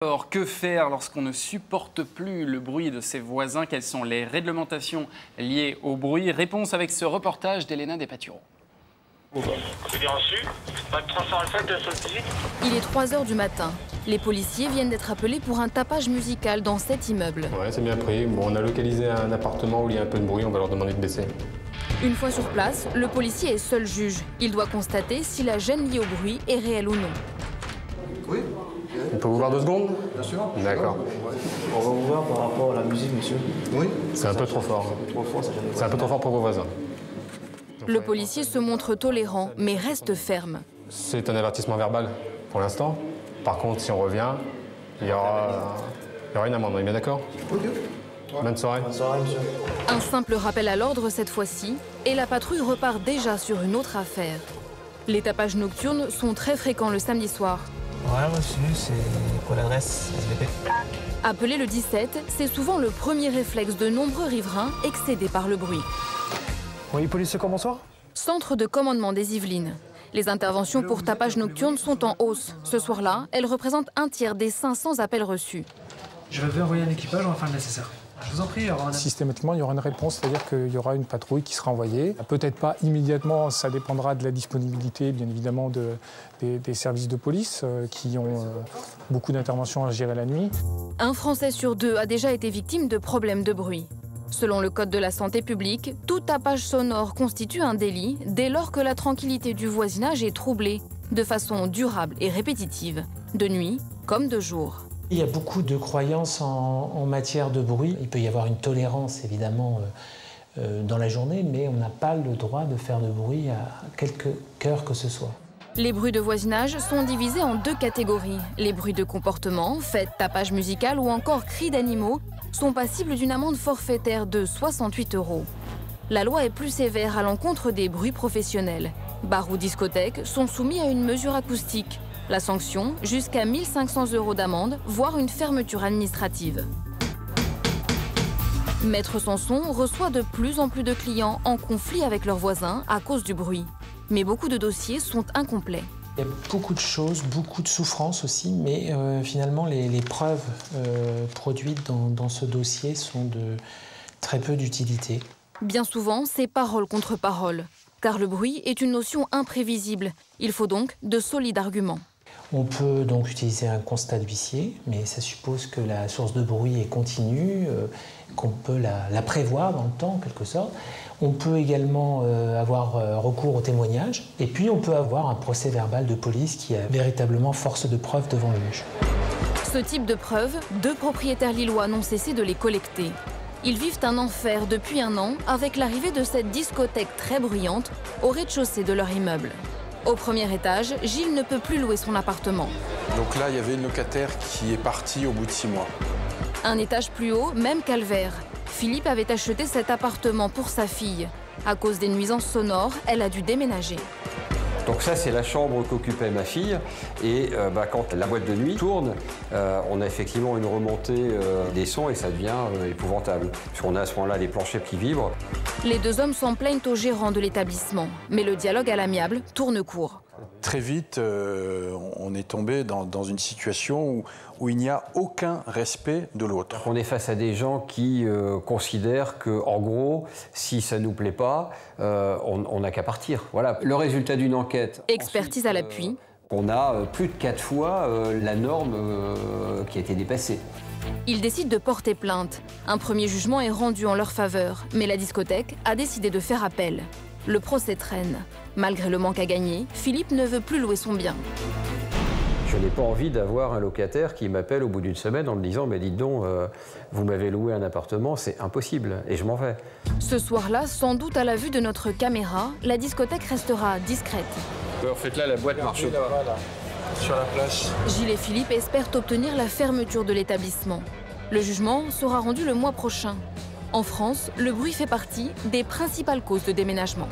Alors, que faire lorsqu'on ne supporte plus le bruit de ses voisins? Quelles sont les réglementations liées au bruit? Réponse avec ce reportage d'Elena Despatureaux. C'est bien reçu. Pas de 300 alpha de saucisse. Il est 3 h du matin. Les policiers viennent d'être appelés pour un tapage musical dans cet immeuble. Ouais, c'est bien pris. Bon, on a localisé un appartement où il y a un peu de bruit, on va leur demander de baisser. Une fois sur place, le policier est seul juge. Il doit constater si la gêne liée au bruit est réelle ou non. Oui. On peut vous voir 2 secondes? Bien sûr. D'accord. On va vous voir par rapport à la musique, monsieur. Oui. C'est un peu trop fort. C'est un peu trop fort pour vos voisins. Le policier se montre tolérant, mais reste ferme. C'est un avertissement verbal pour l'instant. Par contre, si on revient, il y aura une amende. On est bien d'accord? Ok. Bonne soirée. Bonne soirée, monsieur. Un simple rappel à l'ordre cette fois-ci, et la patrouille repart déjà sur une autre affaire. Les tapages nocturnes sont très fréquents le samedi soir. Ouais, monsieur, c'est pour l'adresse SVP. Appeler le 17, c'est souvent le premier réflexe de nombreux riverains excédés par le bruit. Oui, police, bonsoir. Centre de commandement des Yvelines. Les interventions pour tapage nocturne sont en hausse. Ce soir-là, elles représentent un tiers des 500 appels reçus. Je vais envoyer un équipage, on va faire le nécessaire. Je vous en prie, il y aura un... Systématiquement, il y aura une réponse, c'est-à-dire qu'il y aura une patrouille qui sera envoyée. Peut-être pas immédiatement, ça dépendra de la disponibilité, bien évidemment, des services de police qui ont beaucoup d'interventions à gérer la nuit. Un Français sur 2 a déjà été victime de problèmes de bruit. Selon le Code de la santé publique, tout tapage sonore constitue un délit dès lors que la tranquillité du voisinage est troublée, de façon durable et répétitive, de nuit comme de jour. Il y a beaucoup de croyances en matière de bruit. Il peut y avoir une tolérance, évidemment, dans la journée, mais on n'a pas le droit de faire de bruit à quelque heure que ce soit. Les bruits de voisinage sont divisés en 2 catégories. Les bruits de comportement, fêtes, tapage musical ou encore cris d'animaux sont passibles d'une amende forfaitaire de 68 €. La loi est plus sévère à l'encontre des bruits professionnels. Bars ou discothèques sont soumis à une mesure acoustique. La sanction, jusqu'à 1 500 € d'amende, voire une fermeture administrative. Maître Sanson reçoit de plus en plus de clients en conflit avec leurs voisins à cause du bruit. Mais beaucoup de dossiers sont incomplets. Il y a beaucoup de choses, beaucoup de souffrances aussi, mais finalement les preuves produites dans ce dossier sont de très peu d'utilité. Bien souvent, c'est parole contre parole, car le bruit est une notion imprévisible. Il faut donc de solides arguments. On peut donc utiliser un constat d'huissier, mais ça suppose que la source de bruit est continue, qu'on peut la prévoir dans le temps en quelque sorte. On peut également avoir recours au témoignage, et puis on peut avoir un procès verbal de police qui a véritablement force de preuve devant le juge. Ce type de preuves, 2 propriétaires lillois n'ont cessé de les collecter. Ils vivent un enfer depuis 1 an avec l'arrivée de cette discothèque très bruyante au rez-de-chaussée de leur immeuble. Au premier étage, Gilles ne peut plus louer son appartement. Donc là, il y avait une locataire qui est partie au bout de 6 mois. Un étage plus haut, même calvaire. Philippe avait acheté cet appartement pour sa fille. À cause des nuisances sonores, elle a dû déménager. Donc ça, c'est la chambre qu'occupait ma fille. Et quand la boîte de nuit tourne, on a effectivement une remontée des sons et ça devient épouvantable. Puisqu'on a à ce moment-là les planchers qui vibrent. Les 2 hommes s'en plaignent au gérant de l'établissement. Mais le dialogue à l'amiable tourne court. Très vite, on est tombé dans une situation où il n'y a aucun respect de l'autre. On est face à des gens qui considèrent qu'en gros, si ça ne nous plaît pas, on n'a qu'à partir. Voilà. Le résultat d'une enquête. Expertise à l'appui. On a plus de 4 fois la norme qui a été dépassée. Ils décident de porter plainte. Un premier jugement est rendu en leur faveur, mais la discothèque a décidé de faire appel. Le procès traîne. Malgré le manque à gagner, Philippe ne veut plus louer son bien. Je n'ai pas envie d'avoir un locataire qui m'appelle au bout d'une semaine en me disant « mais dites donc, vous m'avez loué un appartement, c'est impossible » et je m'en vais. Ce soir-là, sans doute à la vue de notre caméra, la discothèque restera discrète. En fait, là, la boîte marche pas. Sur la place. Gilles et Philippe espèrent obtenir la fermeture de l'établissement. Le jugement sera rendu le mois prochain. En France, le bruit fait partie des principales causes de déménagement.